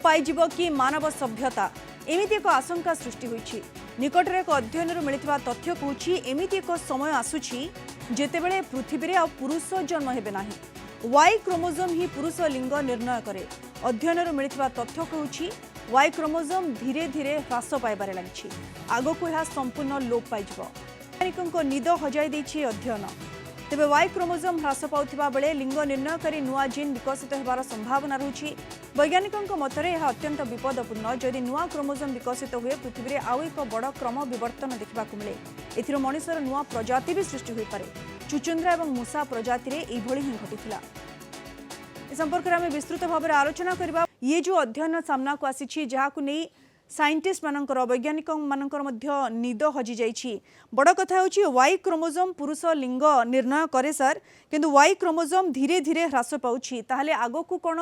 पाइजिबो कि मानव सभ्यता एमिति एक आशंका सृष्टि होइछि। निकटरे एक अध्ययन मिलिथिबा तथ्य कहूछि एमिति एक समय आसुछि जेतेबेले पृथ्वी रे आ पुरुष जन्म हेबे नाही। वाई क्रोमोजोम ही पुरुष लिंग निर्णय करे। अध्ययन मिलिथिबा तथ्य कहूछि वाई क्रोमोजोम धीरे धीरे ह्रास पाइबारे लागिछि। आगको यह संपूर्ण लोप पाइजिबो। वैज्ञानिकଙ୍କ निद हजाई दैछि अध्ययन। तेबे वाई क्रोमोजोम ह्रास पाउथिबा बेले लिंग निर्णयकारी नुआ जीन विकसित हेबार संभावना रहुछि। वैज्ञानिकଙ୍କ मतरे यह अत्यंत विपदपूर्ण। जदि नुआ क्रोमोजोम विकसित हुए पृथ्वी रे आउ एक बड़ क्रम विवर्तन देखा मिले। एथिरो मनुष्यर नुआ प्रजाति भी सृष्टि होई पारे। चुचुंद्रा और मूषा प्रजाति रे एभଳି ही घटिथिला। इस संपर्क में आम विस्तृत भाव में आलोचना करबा। ये जो अध्ययन सामना को आसी जहाकु नहीं साइंटिस्ट मानकर वैज्ञानिक मानकर मध्य निद हजि जाइछि। बड़ कथा होछि वाई क्रोमोजोम पुरुष लिंग निर्णय करे सर, किंतु वाई क्रोमोजोम धीरे धीरे ह्रास पाउछि। ताहले आगो को कोन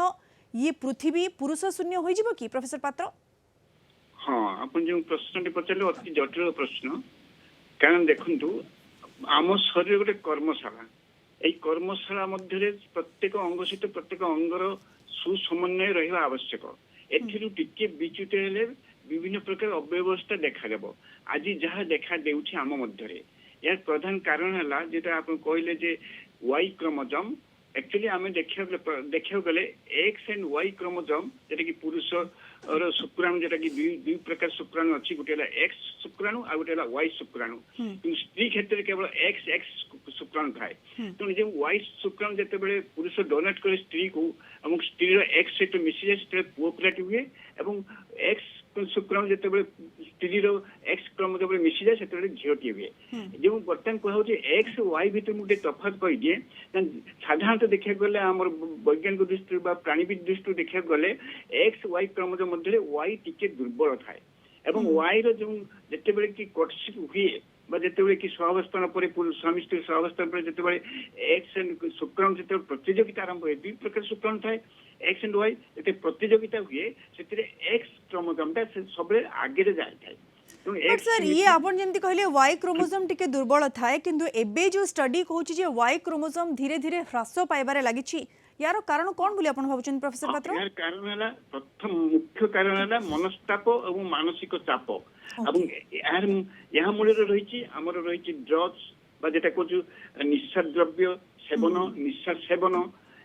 ये पृथ्वी पुरुष शून्य होई जिवो कि प्रोफेसर पात्र? हाँ, अपन जो प्रश्न पचारे अति जटिल प्रश्न। कारण देखंतु आम शरीर गोटे कर्मशाला। এই কর্মশালা মধ্যে প্রত্যেক অঙ্গ সহিত প্রত্যেক অঙ্গর সুসমন্বয় রহবা আবশ্যক। এথিরু টিকে বিচ্যুত হলে বিভিন্ন প্রকার অব্যবস্থা দেখা যাব। আজি যাহা দেখা দেউছি আম মধ্যে এর প্রধান কারণ হলা যেটা আপনি কইলে যে ওয়াই ক্রোমোজোম। एक्चुअली आम देखा गले एक्स एंड वाई क्रोमोजोम जेटा कि पुरुष और शुक्राणु जेटा कि दुई प्रकार शुक्राणु अच्छी गोटे एक्स शुक्राणु आ गोटे वाई शुक्राणु। स्त्री क्षेत्र में केवल एक्स एक्स शुक्राणु थाए। तेणु जो वाई शुक्राणु जिते बड़े पुरुष डोनेट करे स्त्री को और स्त्री एक्स सहित मिसी जाए पुओ पिलाटी हुए और एक्स शुक्राणु जिते स्त्री एक्स क्रोमोजोम मिसी जाए से झीटी हुए। जो बर्तमान कह एक्स वाई भर गोटे तफात कहीदिए। साधारणतः देखा गले आम वैज्ञानिक दृष्टि प्राणीविद दृष्टि देखा गले एक्स वाई क्रोमोजोम मध्य वाई टिके दुर्बल थाए। वाई रो जिते कि कटसिप हुए जिते कि स्वावस्थान पर स्वामी स्त्री स्वावस्थान पर जिते एक्स एंड शुक्राणु जिते प्रतियोगिता आरंभ हुए दुई प्रकार शुक्राणु थाए एक्स एंड वाई जिते प्रतियोगिता हुए से एक्स क्रोमोजोमटा सब आगे जाए थाए। सर ये आपन जेंति कहले वाई क्रोमोजोम टिके दुर्बल थाए किंतु एबे जो स्टडी कहूछि जे वाई क्रोमोजोम धीरे धीरे ह्रास पाइबारे लागिछि। यार कारण कोन बोली आपन भाबुछन प्रोफेसर पात्र? यार कारण हला प्रथम मुख्य कारण हला मनस्ताप और मानसिक चाप। अब यार यहा मूल रहिछि हमर रहिछि ड्रग्स बा जेटा कहू निशा द्रव्य सेवन निशा सेवन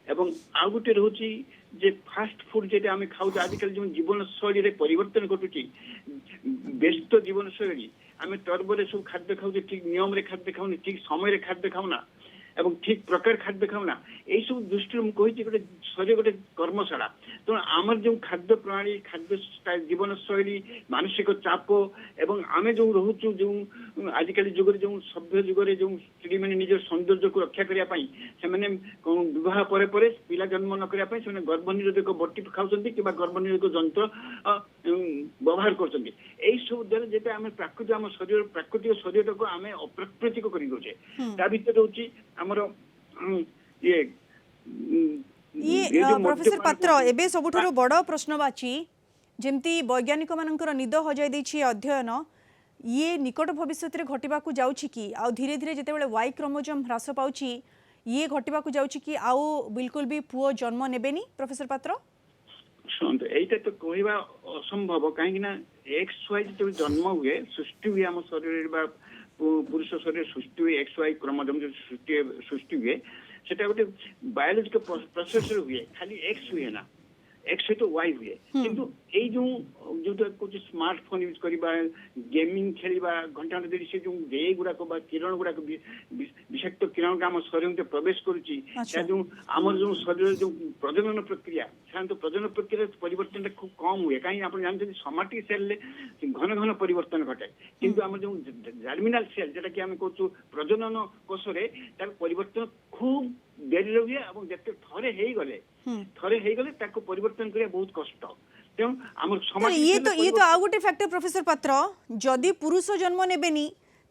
एवं आ गोटे रोची जे फास्ट फूड जेटा आम खाऊ आजिकल जो जीवन शैली परिवर्तन घटुची व्यस्त जीवन शैली आम टर्बरे सब खाद्य खाऊ ठीक नियम रे खाद्य खाऊना ठीक समय खाद्य खाऊना एवं ठीक प्रकार खाद्य खाऊना यही सब दृष्टि कही गोटे शरीर गोटे कर्मशाला। तेणु आमर जो खाद्य प्रणाली खाद्य जीवन शैली मानसिक चाप एवं आम जो रोचु जो आजिकल जुग जो सभ्य जुगे जो स्त्री मैंने निज सौंदर्य को रक्षा करने विवाह पर पिला जन्म न करने गर्भनिरोधक बटी खाऊँ कि गर्भनिरोधक जंत्र व्यवहार कर सब द्वारा जेटा आम प्राकृतिक आम शरीर प्राकृतिक शरीर को आम अप्राकृतिक कर दौचे। ता भीतर हूँ आमर ये प्रोफेसर पात्र एबे सबुठारु बड़ प्रश्नवाची जेमती वैज्ञानिक मानकर निद हजाई दैछि अध्ययन ये निकट भविष्य रे घटिबाकू जाउछि कि आ धीरे धीरे जेतेबेले वाई क्रोमोजोम ह्रास पाउछि ये घटिबाकू जाउछि कि आउ बिल्कुल भी पुओ जन्म नेबेनी? प्रोफेसर पात्र शुणु यहीटा तो कहवा असंभव कहीं एक्स वाई जो जन्म हुए सृष्टि हुए आम शरीर पुरुष शरीर सृष्टि हुए एक्स वाई क्रोमोजोम जो सृष्टि हुए सेटा गोटे बायोलॉजिकल प्रोसेस हुए खाली एक्स हुए ना एक्स सहित वाई हुए किंतु यही जो कुछ स्मार्टफोन यूज करवा गेमिंग खेलवा घंटा घंटा से जो रे गुड़ाक किरण गुड़ाक विषाक्त किरण का आम शरीर में प्रवेश करमर जो शरीर जो प्रजनन प्रक्रिया साधारणतः प्रजनन प्रक्रिया परिवर्तन खूब कम हुए कहीं आप जानते सोमाटिक सेल घन घन परिवर्तन घटे किंतु आम जो जर्मिनाल सेल जेटा कि आम कहूँ प्रजनन कोष परिवर्तन खूब देरी हुए और जिते थे गले परिवर्तन करिया बहुत कष्ट। ये तो आ गोटे फैक्टर प्रोफेसर पात्र जदि पुरुष जन्म नेबेनी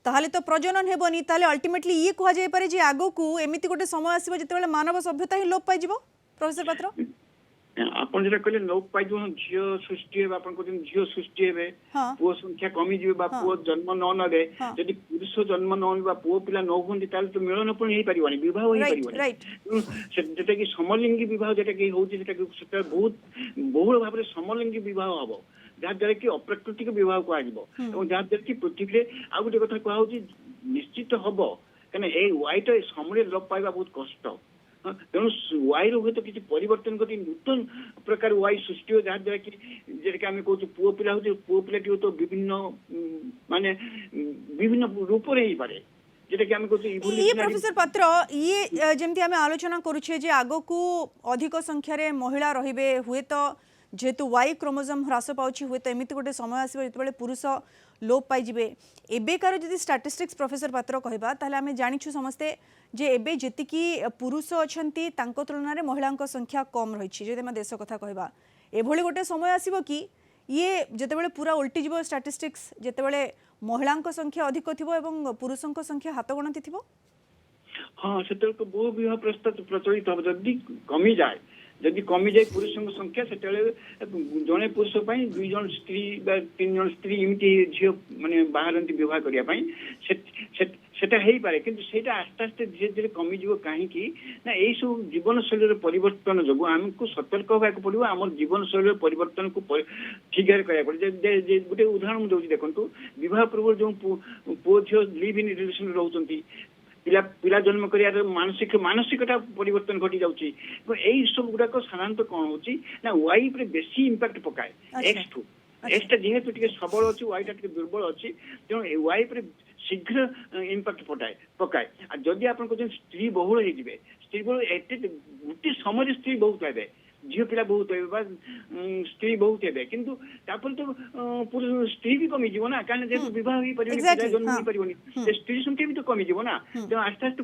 ताहले तो प्रजनन हेबनी ताहले अल्टीमेटली ये कहा जाय पारे जे आगो को एमिति गोटे समय आसीबो जेतेबेले मानव सभ्यता ही लोप पाइ जिवो। प्रोफेसर पात्र ଆପଣ ଯେଟା କହିଲେ ଲୋପ ପାଇଯିବ ଝିଅ ସୃଷ୍ଟି ହେବେ ଆପଣ କହୁଛନ୍ତି ଝିଅ ସୃଷ୍ଟି ହେବେ ହଁ ପୁଅ ସଂଖ୍ୟା କମିଯିବେ ବା ପୁଅ ଜନ୍ମ ନ ନେବେ ହଁ ଯଦି ପୁରୁଷ ଜନ୍ମ ନ ନେବେ ବା ପୁଅ ପିଲା ନ ହୁଅନ୍ତି ତାହେଲେ ତ ମିଳନ ପୁଣି ହେଇପାରିବନି ବିବାହ ରାଇଟ୍ ହେଇପାରିବନି ରାଇଟ୍ ଯେଟା କି ସମଲିଙ୍ଗୀ ବିବାହ ଯେଟା କି ହଉଛି ସେଟା ବହୁତ ବହୁଳ ଭାବରେ ସମଲିଙ୍ଗୀ ବିବାହ ହବ ଯାହାଦ୍ୱାରା କି ଅପ୍ରାକୃତିକ ବିବାହ କୁହାଯିବ ଏବଂ ଯାହାଦ୍ୱାରା କି ପୃଥିବୀରେ ଆଉ ଗୋଟେ କଥା କୁହାହଉଛି ନିଶ୍ଚିତ ହବ କାହିଁକିନା ଏଇ ୱାଇଟା ସମୟରେ ଲୋପ ପାଇବା ବହୁତ କଷ୍ଟ ତେଣୁ ୱାଇର ହୁଏତ କିଛି ପରିବର୍ତ୍ତନ କରି ନୂତନ ପ୍ରକାର ୱାଇ ସୃଷ୍ଟି ହୁଏ ଯାହାଦ୍ୱାରା କି ଯେଟାକି ଆମେ କହୁଛୁ ପୁଅ ପିଲା ହଉଛି ପୁଅ ପିଲାଟି ହୁଏତ ବିଭିନ୍ନ ମାନେ ବିଭିନ୍ନ ରୂପରେ ହେଇପାରେ যেটাকি আমি কହୁଛୁ ইয়ে প্রফেসর পাত্র ইয়ে যেমতি আমি আলোচনা করুছে যে আগকু অধিক সংখ্যার মহিলা রহিবে হুয়েত যেহেতু ওয়াই ক্রোমোজোম হ্রাস পাচ্ছি হুয়েত এমিতি গোটে সময় আসবে যেতবে পুরুষ লোপ পাইଯିবে এবেকার যদি স্ট্যাটিস্টিক্স প্রফেসর পাত্র কহবা তাহলে আমি জানিছু সমস্তে যে এবে যেতিকি পুরুষ অছন্তি তাঙ্ক তুলনায় মহিলাঙ্ক সংখ্যা কম রয়েছে যদি আমি দেশ কথা কহবা এভଳି গোটে সময় আসিব কি ইয়ে যেতবে পুরা উল্টি যাব স্ট্যাটিস্টিক্স যেতবে মহিলাঙ্ক সংখ্যা অধিক থিব এবং পুরুষঙ্ক সংখ্যা হাত গণতি থিব ହଁ ସେତେବେଳକୁ ବହୁ ବିବାହ ପ୍ରସ୍ତାବ ପ୍ରଚଳିତ ହବ ଯଦି କମିଯାଏ ଯଦି କମିଯାଏ ପୁରୁଷଙ୍କ ସଂଖ୍ୟା ସେତେବେଳେ ଜଣେ ପୁରୁଷ ପାଇଁ 2 ଜଣ ସ୍ତ୍ରୀ ବା 3 ଜଣ ସ୍ତ୍ରୀ ଏମିତି ଝିଅ ମାନେ ବାହାରନ୍ତି ବିବାହ କରିବା ପାଇଁ সেটা ହେଇପାରେ କିନ୍ତୁ ସେଇଟା ଆସ୍ତେ ଆସ୍ତେ ଧୀରେ ଧୀରେ କମିଯିବ କାହିଁକି ନା ଏଇ ସବୁ ଜୀବନଶୈଳୀର ପରିବର୍ତ୍ତନ ଯୋଗୁଁ ଆମକୁ ସତର୍କ ହେବାକୁ ପଡିବ ଆମର ଜୀବନଶୈଳୀର ପରିବର୍ତ୍ତନକୁ ଠିକ ଭାବରେ କରିବାକୁ ପଡିବ ଗୋଟେ ଉଦାହରଣ ମୁଁ ଦଉଛି ଦେଖନ୍ତୁ ବିବାହ ପୂର୍ବରୁ ଯୋଉ ପୁଅ ଝିଅ ଲିଭ୍ ଇନ୍ ରିଲେସନ ରହୁଛନ୍ତି ପିଲା ଜନ୍ମ କରିବାର ମାନସିକତା ପରିବର୍ତ୍ତନ ଘଟି ଯାଉଛି ଏଇ ସବୁ ଗୁଡାକ ସାଧାରଣତଃ କଣ ହଉଛି ନା ୱାଇ ଉପରେ ବେଶୀ ଇମ୍ପାକ୍ଟ ପକାଏ ଏକ୍ସ ଠୁ ଏକ୍ସଟା ଯେହେତୁ ଟିକେ ସବଳ ଅଛି ୱାଇଟା ଟିକେ ଦୁର୍ବଳ ଅଛି ତେଣୁ ୱାଇ ଉପରେ ଶୀଘ୍ର ଇମ୍ପାକ୍ଟ ପକାଏ ଆଉ ଯଦି ଆପଣ କହୁଛନ୍ତି ସ୍ତ୍ରୀ ବହୁଳ ହେଇଯିବେ ସ୍ତ୍ରୀ ବହୁଳ ଏତେ ଗୋଟେ ସମୟରେ ସ୍ତ୍ରୀ ବହୁତ ହେବେ ଝିଅ ପିଲା ବହୁତ ହେବେ ବା ସ୍ତ୍ରୀ ବହୁତ ହେବେ କିନ୍ତୁ ତାପରେ ତ ସ୍ତ୍ରୀ ବି କମିଯିବ ନା କାରଣ ଯେହେତୁ ବିବାହ ହେଇପାରିବନି ପିଲା ଜନ୍ମ ହେଇପାରିବନି ସ୍ତ୍ରୀ ସଂଖ୍ୟା ବି ତ କମିଯିବ ନା ତେଣୁ ଆସ୍ତେ ଆସ୍ତେ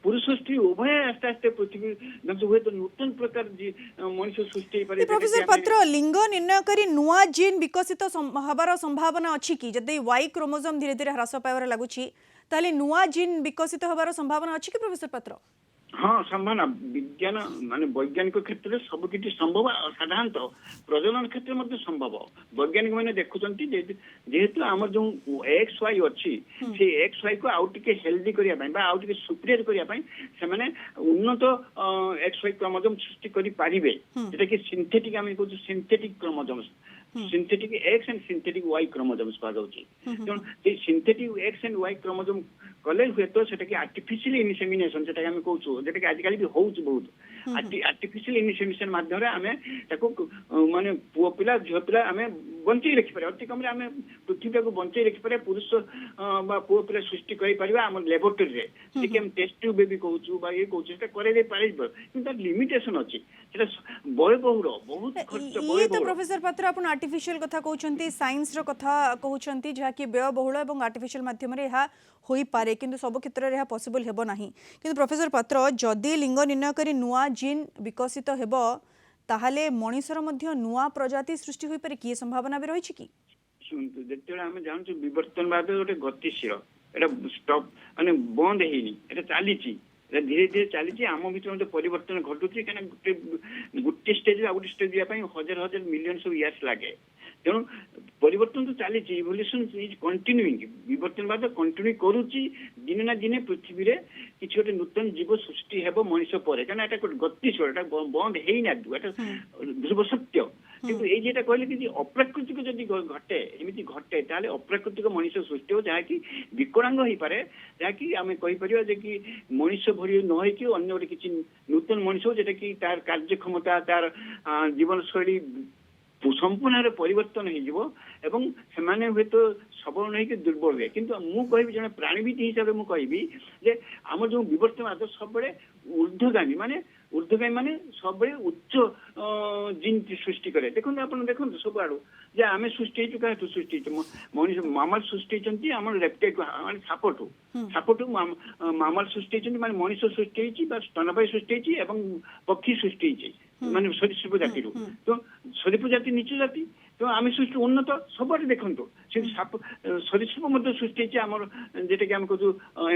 ପୁରୁଷ ସ୍ତ୍ରୀ ଉଭୟ ଆସ୍ତେ ଆସ୍ତେ ପୃଥିବୀ ହୁଏତ ନୂତନ ପ୍ରକାର ମଣିଷ ସୃଷ୍ଟି ହେଇପାରେ প্রফেসর পাত্র লিঙ্গ নির্ণয়কারী নূয়া জিন বিকশিত হবার সম্ভাবনা ଅଛି কি যদি ওয়াই ক্রোমোজোম ধীরে ধীরে হ্রাস পাইবার লাগুছি তাহলে নূয়া জিন বিকশিত হবার সম্ভাবনা ଅଛି কি প্রফেসর পাত্র ହଁ ସମ୍ଭାବନା ବିଜ୍ଞାନ ମାନେ ବୈଜ୍ଞାନିକ କ୍ଷେତ୍ରରେ ସବୁ କିଛି ସମ୍ଭବ ସାଧାରଣତଃ ପ୍ରଜନନ କ୍ଷେତ୍ରରେ ମଧ୍ୟ ସମ୍ଭବ ବୈଜ୍ଞାନିକ ମାନେ ଦେଖୁଛନ୍ତି ଯେହେତୁ ଆମର ଯୋଉ ଏକ୍ସ ୱାଇ ଅଛି ସେଇ ଏକ୍ସ ୱାଇ କୁ ଆଉ ଟିକେ ହେଲ୍ଦି କରିବା ପାଇଁ ବା ଆଉ ଟିକେ ସୁପିରିୟର କରିବା ପାଇଁ ସେମାନେ ଉନ୍ନତ ଏକ୍ସ ୱାଇ କ୍ରୋମୋଜୋମ ସୃଷ୍ଟି କରିପାରିବେ ଯୋଉଟା କି ସିନ୍ଥେଟିକ ଆମେ କହୁଛୁ synthetic chromosome synthetic X and synthetic Y chromosomes କୁହାଯାଉଛି ତେଣୁ ସେଇ synthetic X and Y chromosome କଲେ ହୁଏତ ସେଟାକି ଆର୍ଟିଫିସିଆଲ ଇନସେମିନେସନ ସେଟାକି ଆମେ କହୁଛୁ যেটাকি ଆଜିକାଲି ବି ହଉଛି ବହୁତ ଆର୍ଟିଫିସିଆଲ ଇନସେମିନେସନ ମାଧ୍ୟମରେ ଆମେ ତାକୁ ମାନେ ପୁଅ ପିଲା ଝିଅ ପିଲା ଆମେ ବଞ୍ଚେଇ ରଖିପାରିବା ଅତି କମରେ ଆମେ ପୃଥିବୀଟାକୁ ବଞ୍ଚେଇ ରଖିପାରିବା ପୁରୁଷ ବା ପୁଅ ପିଲା ସୃଷ୍ଟି କରିପାରିବା ଆମ ଲ୍ୟାବୋରେଟୋରୀରେ ଯେକି ଆମେ ଟେଷ୍ଟ ଟ୍ୟୁବ୍ ବେବି କହୁଛୁ ବା ଇଏ କହୁଛୁ ସେଟା କରାଯାଇ ପାରିବ କିନ୍ତୁ ତାର ଲିମିଟେସନ ଅଛି ସେଟା ବ୍ୟୟବହୁଳ ବହୁତ ଖର୍ଚ୍ଚ ବ୍ୟୟବହୁଳ প্রফেসর পাত্র আপন আর্টিফিশিয়াল কথা কହୁଛନ୍ତି সায়েন্স র কথা কହୁଛନ୍ତି যাହା କି ବ୍ୟୟବହୁଳ এবং আর্টিফিশিয়াল মাধ্যমରେ ଏହା होई पारे किंतु सब क्षेत्र में यह पॉसिबल हेबो नहीं किंतु प्रोफेसर पात्र जदि लिंग निर्णयकारी नुआ जीन विकसित हेबो ताहले मनुष्यर मध्य नुआ प्रजाति सृष्टि होई पारे की संभावना भी रही कि शुणु जेते आम जानू विवर्तनवाद गोटे गतिशील एटा स्टॉप माने बंद हेनी एटा चलीची धीरे धीरे चली आम भर परिवर्तन घटुची कहीं गोटे स्टेज गोटे स्टेज हजार हजार मिलियन सब इयर्स लगे तेणु परिवर्तन तो चली इवोल्यूशन इज कंटिन्यूइंग विवर्तनवाद कंटिन्यू करुच्ची दिने ना दिने पृथ्वी रे किसी गोटे नूतन जीव सृष्टि हेब मनीष पर कहीं गतिशील बंद है ना ध्रुव सत्य किंतु ये जेटा कहले कि अप्राकृतिक जदि घटे एमती घटे ताले अप्राकृतिक मनीष सृष्टि हो जहाँकि विकलांग हो पारे जहाँकि आम कहीपर जे कि मनीष भरी न हो अन्य गोटे किसी नूतन मनीष जेटा कि तार कार्यक्षमता तार जीवन शैली संपूर्ण परिवर्तन होने हूँ तो सबल नहीं दुर्बल हुए किंतु मु कहि जन प्राणीविद हिसाब से मुझे आम जो विवर्तनवाद सब ऊर्ध्वगामी माने सब उच्च जीन सृष्टि करे देखो देखो सब आड़ जे आम सृष्टि क्या सृष्टि मनीष मामल सृष्टि आम रेप्टाइल माने सापठू मामल सृष्टि माने मनीष सृष्टि स्तनपायी सृष्टि पक्षी सृष्टि माने सरीसृप जाति तो सरीसृप जाति नीच जाति ତେଣୁ ଆମେ ସୃଷ୍ଟି ଉନ୍ନତ ସବୁଆଡେ ଦେଖନ୍ତୁ ସେ ସାପ ସରୀସୃପ ମଧ୍ୟ ସୃଷ୍ଟି ହେଇଛି ଆମର ଯେଟାକି ଆମେ କହୁଛୁ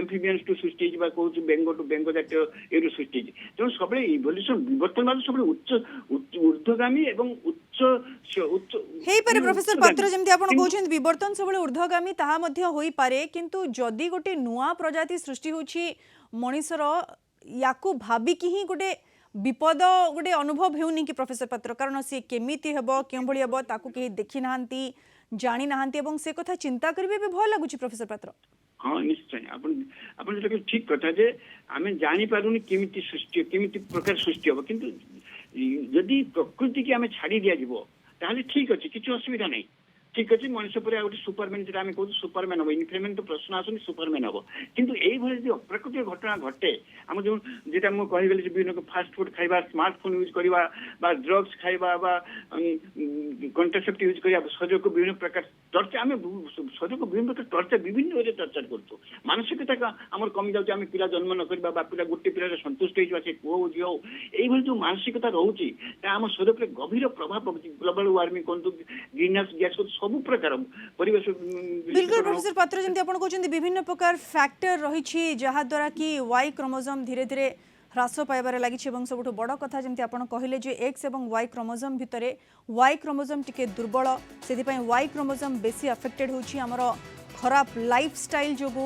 ଏମ୍ଫିବିଆନ୍ସ ଟୁ ସୃଷ୍ଟି ହେଇଛି ବା କହୁଛୁ ବେଙ୍ଗ ଜାତୀୟ ଏରୁ ସୃଷ୍ଟି ହେଇଛି। ତେଣୁ ସବୁବେଳେ ଇଭଲ୍ୟୁସନ ବିବର୍ତ୍ତନବାଦ ସବୁବେଳେ ଊର୍ଦ୍ଧ୍ୱଗାମୀ ଏବଂ ଉଚ୍ଚ ହେଇପାରେ ପ୍ରଫେସର ପାତ୍ର ଯେମିତି ଆପଣ କହୁଛନ୍ତି ବିବର୍ତ୍ତନ ସବୁବେଳେ ଊର୍ଦ୍ଧ୍ୱଗାମୀ ତାହା ମଧ୍ୟ ହୋଇପାରେ, କିନ୍ତୁ ଯଦି ଗୋଟେ ନୂଆ ପ୍ରଜାତି ସୃଷ୍ଟି ହେଉଛି ମଣିଷର ୟାକୁ ଭାବିକି ହିଁ ଗୋଟେ विपद गोटे अनुभव होनी कि प्रोफेसर पात्र कारण सी केमिति हेबो केभଳି हेबो ताकू केही देखि नाहंती जानि नाहंती एवं से कथा चिंता करिवे भी भय लागुची प्रोफेसर पात्र। हाँ निश्चय अपन जो ठीक कथा जे आमे जानि पारुनी केमिति सृष्टि केमिति प्रकार सृष्टि हेबो किंतु यदि प्रकृति की आमे छाड़ी दिया जिवो ताले ठीक अछि किछु असुविधा नहीं ठीक अच्छे मनुष्य पर गोटे सुपरमैन जो आम कहूँ सुपरमैन हम इनफ्लेमेंट तो प्रश्न आसुनी सुपरमैन हम किंतु यही अप्राकृतिक घटना घटे आम जो जेटा मुझे कहीगली विभिन्न फास्ट फुड खाइबा स्मार्टफोन यूज करवा ड्रग्स खाइबा कंट्रासेप्टिव यूज करवा शरीर को विभिन्न प्रकार चर्चा आम शरीर को विभिन्न प्रकार चर्चा विभिन्न वे चर्चा करूँ मानसिकता आम कमी जाऊँ आम पिला जन्म न करवा पिला गोटे पिला संतुष्ट हो पुआ हो झील हो यही जो मानसिकता रोचे आम शरीर पर गभीर प्रभाव पड़ुଛି ग्लोबल वार्मिंग कहतु ग्रीन हाउस गैस सब प्रकार परिवेश बिल्कुल प्रोफेसर पात्र जंती आपण कहउछन्ती विभिन्न प्रकार फैक्टर रहिछि जहा द्वारा कि वाई क्रोमोसोम धीरे धीरे ह्रास पाइबार लगी एवं सबुठ बड़ कथा जंती आपण कहले जे एक्स एवं वाई क्रोमोसोम भितरे वाई क्रोमोसोम टिके दुर्बल सेति पई वाई क्रोमोसोम बेसी अफेक्टेड होछि हमरो खराब लाइफस्टाइल जोगु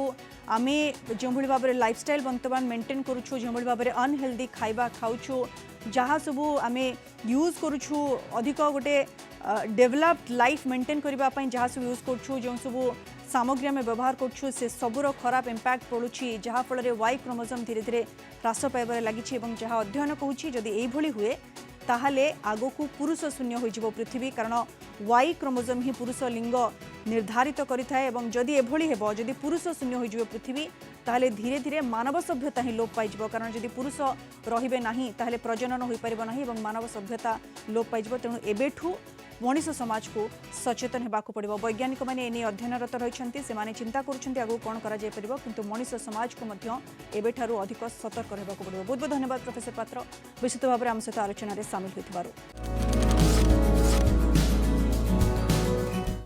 आमे जो भाव में लाइफस्टाइल बर्तमान मेंटेन करूछु जो भाव में अनहेल्दी खाइबा खाऊछु जहाँ सबू आमे यूज करूछु अधिक गोटे डेवलप्ड लाइफ मेंटेन करने जहाँ सब यूज करूछु जो सबू सामग्री आम व्यवहार करूछु से सबूर खराब इंपैक्ट पड़ुछि जहाँ फल वाई क्रोमोसोम धीरे धीरे ह्रास पाइबार लगी जहाँ अध्ययन कहूँ जदि एभली हुए ताहले आगो को पुरुष शून्य हो पृथ्वी कारण वाई क्रोमोसोम ही पुरुष लिंग निर्धारित करिथाए एवं जदि एभली हेबो जदि पुरुष शून्य हो पृथ्वी ताहले धीरे धीरे मानव सभ्यता ही लोप पाइजिबो कारण जदि पुरुष रहिबे नाही ताहले प्रजनन होई परिबो नाही एवं मानव सभ्यता लोप पाइजिबो। तेणु एबेठू मनीष समाज को सचेतन हेबाकू पड़िबो। वैज्ञानिक माने एने अध्ययनरत रहिछन्ति सेमाने चिंता करूछन्ति आगो कोन करा जाय परिबो किंतु मनीष समाज को मध्य एबेठारू अधिक सतर्क रहबाकू पड़िबो। बहुत बहुत धन्यवाद प्रोफेसर पात्र विस्तृत भाव में आम सहित आलोचन में सामिल होइथिबारु।